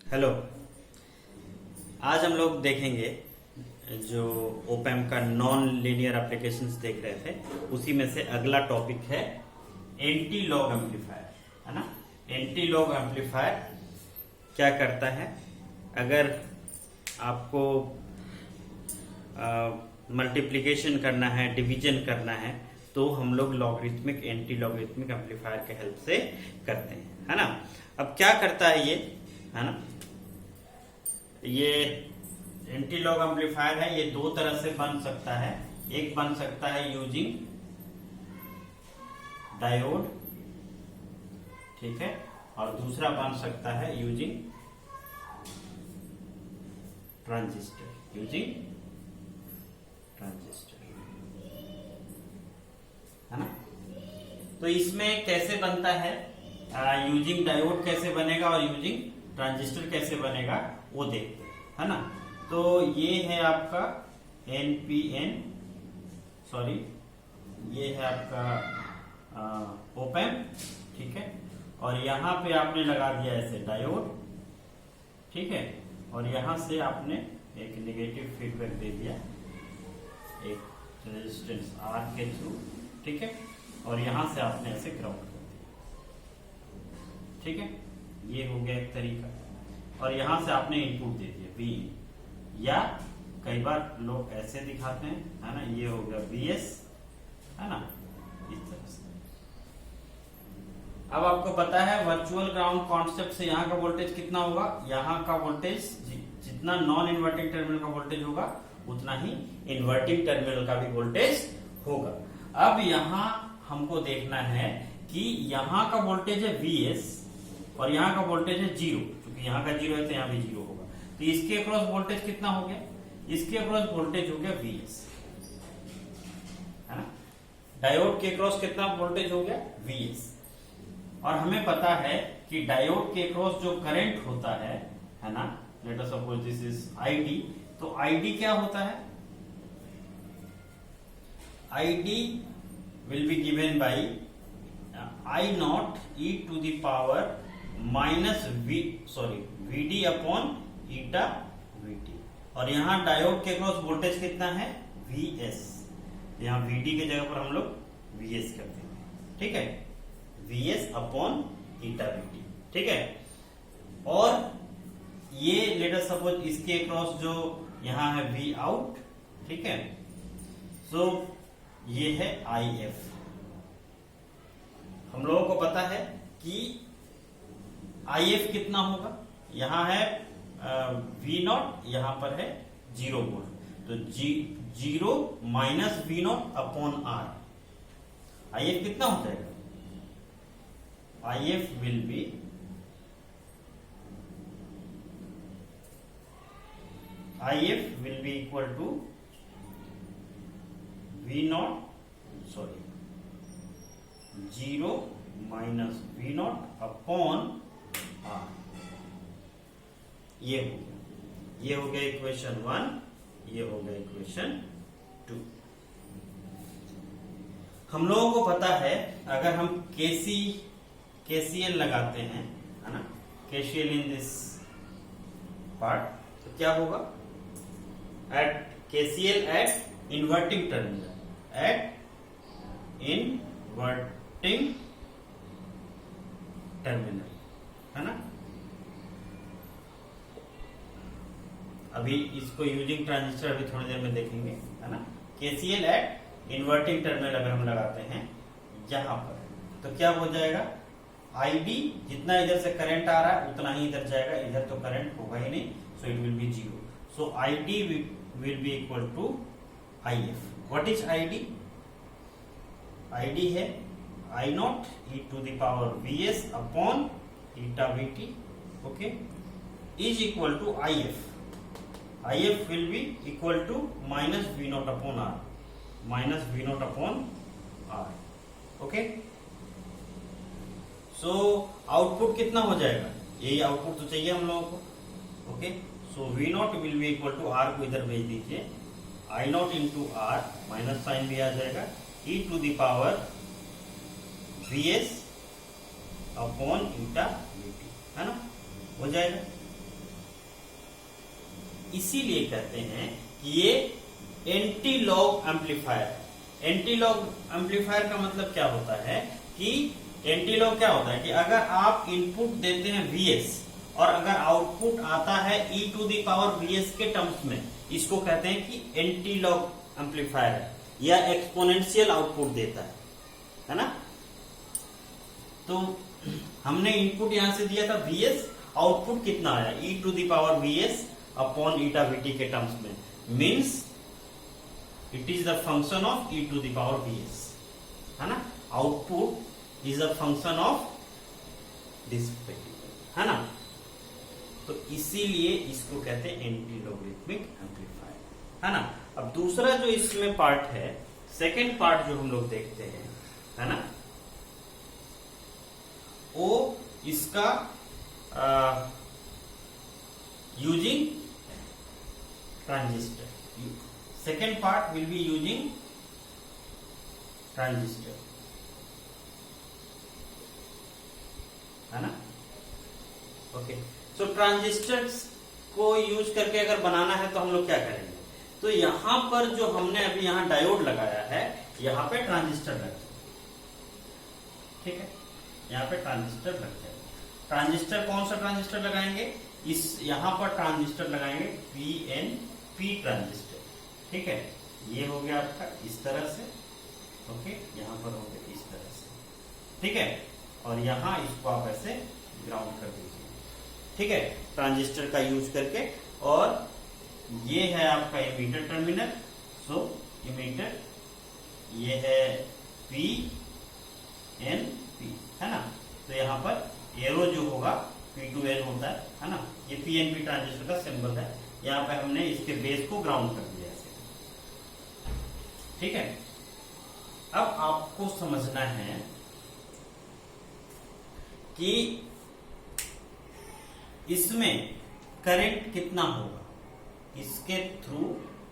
Hello. आज हम लोग देखेंगे जो ओपैम का नॉन लीनियर एप्लीकेशंस देख रहे थे, उसी में से अगला टॉपिक है एंटी लॉग एम्पलीफायर, है ना। एंटी लॉग एम्पलीफायर क्या करता है? अगर आपको मल्टीप्लिकेशन करना है, डिवीजन करना है, तो हम लोग लॉगरिथमिक एंटी लॉगरिथमिक एम्पलीफायर के हेल्प से करते हैं, है ना। अब क्या करता है ये, है ना, ये एंटी लॉग एम्पलीफायर है। ये दो तरह से बन सकता है। एक बन सकता है यूजिंग डायोड, ठीक है, और दूसरा बन सकता है यूजिंग ट्रांजिस्टर, है ना। तो इसमें कैसे बनता है, यूजिंग डायोड कैसे बनेगा और यूजिंग ट्रांजिस्टर कैसे बनेगा वो देखते हैं, है ना। तो ये है आपका एनपीएन, सॉरी, ये है आपका ओपैम्प, ठीक है, और यहां पे आपने लगा दिया ऐसे डायोड, ठीक है, और यहां से आपने एक नेगेटिव फीडबैक दे दिया एक रेजिस्टेंस आर के थ्रू, ठीक है, और यहां से आपने ऐसे ग्राउंड कर दिया, ठीक है। ये हो गया एक तरीका। और यहां से आपने इनपुट दे दिया वी, या कई बार लोग ऐसे दिखाते हैं, है ना, ये हो गया बीएस, है ना, इस तरह से। अब आपको पता है वर्चुअल ग्राउंड कॉन्सेप्ट से यहाँ का वोल्टेज कितना होगा, यहाँ का वोल्टेज जितना नॉन इन्वर्टिंग टर्मिनल का वोल्टेज होगा उतना ही इन्वर्टिंग टर्मिनल का भी वोल्टेज होगा। अब यहाँ हमको देखना है कि यहाँ का वोल्टेज है Vs और यहाँ का वोल्टेज है 0, क्योंकि यहाँ का 0 है तो यहाँ भी 0 होगा। तो इसके अक्रॉस वोल्टेज कितना हो गया, इसके अक्रॉस वोल्टेज हो गया Vs, है ना। डायोड के अक्रॉस कितना वोल्टेज हो गया Vs। और हमें पता है कि डायोड के अक्रॉस जो करंट होता है ना, let us suppose this is ID, तो ID क्या होता है, ID will be given by I naught e to the power minus Vd upon eta Vt। और यहाँ डायोड के क्रॉस वोल्टेज कितना है Vs, यहाँ Vd की जगह पर हम लोग Vs कर देंगे, ठीक है, Vs अपॉन ईटा Vt, ठीक है। और ये लेट अस सपोज इसके क्रॉस जो यहाँ है V आउट, ठीक है, सो ये है If। हम लोगों को पता है कि If कितना होगा, यहाँ है V नॉट, यहाँ पर है 0 वोल्ट, तो 0 minus V not upon R, If कितना हो जाएगा, If will be equal to V not, sorry 0 minus V not upon R। ये हो गया इक्वेशन 1, ये हो गया इक्वेशन 2। हम लोगों को पता है अगर हम KCL लगाते हैं, है ना, KCL इन दिस पार्ट, तो क्या होगा, at KCL at inverting terminal, है ना। अभी इसको यूजिंग ट्रांजिस्टर अभी थोड़ी देर में देखेंगे, है ना। KCL एट इन्वर्टिंग टर्मिनल अगर हम लगाते हैं यहां पर, तो क्या हो जाएगा, ID जितना इधर से करंट आ रहा है उतना ही इधर जाएगा, इधर तो करंट होगा ही नहीं, so it will be 0। So ID will be equal to If। What is ID? ID है I not e to the power Vs upon eta Vt, okay, is equal to If। If will be equal to minus V not upon R, minus V not upon R, okay. So output कितना हो जाएगा, यही output तो चाहिए हम लोगों को, okay. So V not will be equal to R को इधर भेज दीजिए, I not into R, minus sign भी आ जाएगा, e to the power Vs upon eta Vt, है ना, हो जाएगा। इसीलिए कहते हैं कि ये anti log amplifier. Anti log amplifier का मतलब क्या होता है कि एंटी लॉग क्या होता है कि अगर आप इनपुट देते हैं Vs और अगर आउटपुट आता है e to the power Vs के टर्म्स में, इसको कहते हैं कि एंटी लॉग एम्पलीफायर है या एक्सपोनेंशियल आउटपुट देता है ना। तो हमने इनपुट यहां से दिया था Vs, आउटपुट कितना आया e to the power Vs upon eta Vt के टर्म्स में, means it is the function of e to the power Vs, है ना। Output is a function of this है ना। तो इसीलिए इसको कहते हैं एंटी लॉगरिथमिक एम्पलीफायर, है ना। अब दूसरा जो इसमें पार्ट है, सेकेंड पार्ट जो हम लोग देखते हैं, है ना, वो इसका using transistor. Second part will be using transistor, है ना। ओके, सो ट्रांजिस्टर को यूज करके अगर बनाना है तो हम लोग क्या करेंगे, तो यहां पर जो हमने अभी यहां डायोड लगाया है, यहां पे ट्रांजिस्टर लग जाए, ठीक है, यहां पे ट्रांजिस्टर लग जाए। ट्रांजिस्टर कौन सा ट्रांजिस्टर लगाएंगे, इस यहां पर ट्रांजिस्टर लगाएंगे PNP ट्रांजिस्टर, ठीक है। ये हो गया आपका इस तरह से, ओके, यहां पर हो गया इस तरह से, ठीक है, और यहां इसको आप ऐसे ग्राउंड कर दीजिए, ठीक है, ट्रांजिस्टर का यूज करके। और ये है आपका इमीटर टर्मिनल, सो इमीटर ये है PNP, है ना। तो यहाँ पर एरो जो होगा P2N होता है ना। ये PNP ट्रांजिस्टर का सिंबल है, यहाँ पे हमने इसके बेस को ग्राउंड कर दिया ऐसे, ठीक है। अब आपको समझना है कि इसमें करंट कितना होगा, इसके थ्रू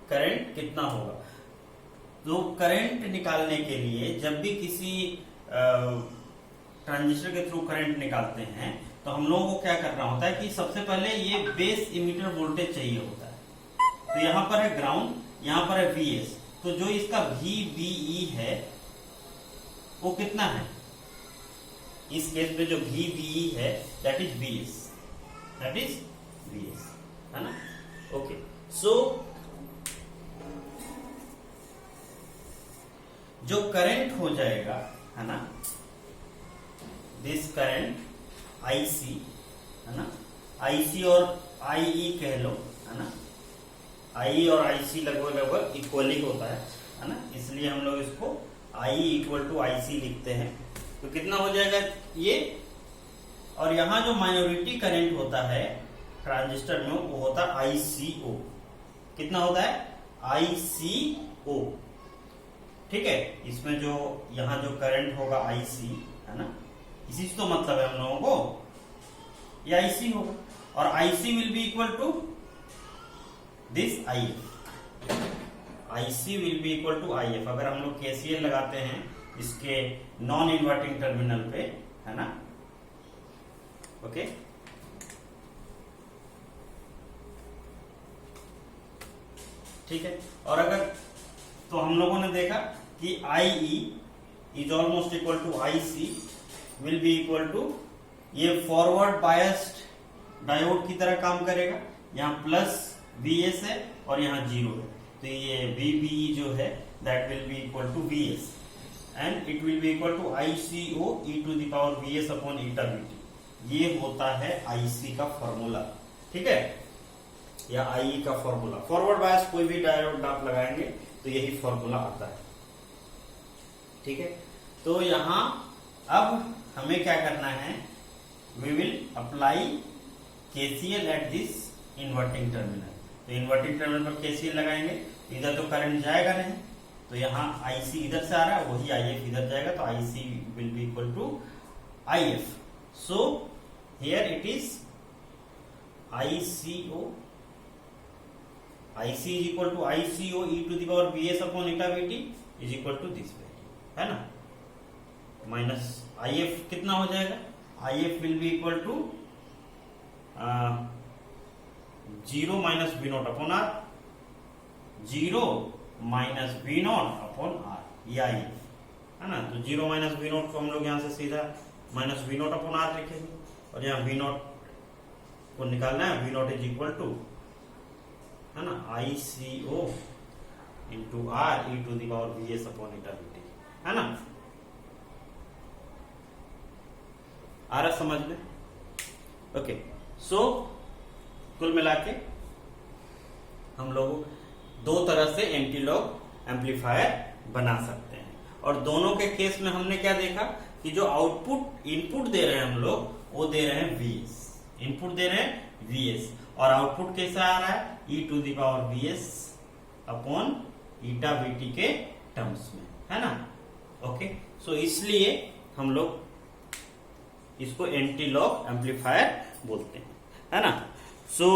करंट कितना होगा। तो करंट निकालने के लिए जब भी किसी ट्रांजिस्टर के थ्रू करंट निकालते हैं तो हम लोगों को क्या करना होता है कि सबसे पहले ये बेस इमीटर वोल्टेज चाहिए होता है। तो यहां पर है ग्राउंड, यहां पर है Vs, तो जो इसका VBE है वो कितना है, इस केस में जो VBE है दैट इज Vs, है ना। ओके, सो जो करंट हो जाएगा, है ना, दिस करंट IC, है ना, IC और IE कह लो, है ना। IE और IC लगभग इक्वली होता है ना, इसलिए हम लोग इसको IE इक्वल टू IC लिखते हैं। तो कितना हो जाएगा ये, और यहां जो माइनॉरिटी करंट होता है ट्रांजिस्टर में वो होता है ICO। कितना होता है ICO, ठीक है। इसमें जो यहां जो करंट होगा IC, है ना, इसी से तो मतलब है हम लोगों को, ये IC होगा और IC will be equal to this IF, IC will be equal to IF। अगर हम लोग KCL लगाते हैं इसके नॉन इन्वर्टिंग टर्मिनल पे, है ना, ओके, ठीक है। और अगर तो हम लोगों ने देखा कि IE is almost equal to IC will be equal to, ये फॉरवर्ड बायस्ड डायोड की तरह काम करेगा, यहाँ प्लस Vs है और यहाँ 0 है, तो ये VBE जो है that will be equal to Vs and it will be equal to ICO e to the power Vs upon eta Vt। ये होता है IC का फॉर्मूला, ठीक है, या IE का फॉर्मूला। फॉरवर्ड बायस कोई भी डायोड आप लगाएंगे तो यही फॉर्मूला आता है, ठीक है। तो यहां अब हमें क्या करना है, we will apply KCL at this inverting terminal. तो इन्वर्टिंग टर्मिनल पर KCL लगाएंगे, इधर तो करंट जाएगा नहीं, तो यहाँ IC इधर से आ रहा है, वही IF इधर जाएगा, तो IC will be equal to IF। So here it is ICO, IC is equal to ICO e to the power Vs upon eta Vt is equal to this value, है ना, माइनस IF कितना हो जाएगा, IF will be equal to 0 minus V not upon R, 0 minus V not upon R, या ये है ना। तो 0 माइनस वी नॉट को हम लोग यहां से सीधा minus V not upon R लिखेंगे, और यहाँ वी नॉट को निकालना है, V not is equal to है ना ICO into R e to the power VS upon eternity, है ना। आ रहा समझ में? ओके, सो कुल मिला के हम लोग दो तरह से एंटीलॉग एम्पलीफायर बना सकते हैं, और दोनों के केस में हमने क्या देखा कि जो आउटपुट इनपुट दे रहे हैं हम लोग, वो दे रहे हैं VS, इनपुट दे रहे हैं VS, और आउटपुट कैसा आ रहा है e to the power VS upon eta VT के टर्म्स में, है ना। ओके, सो इसलिए हम लोग इसको एंटीलॉग एम्पलीफायर बोलते हैं, है ना। सो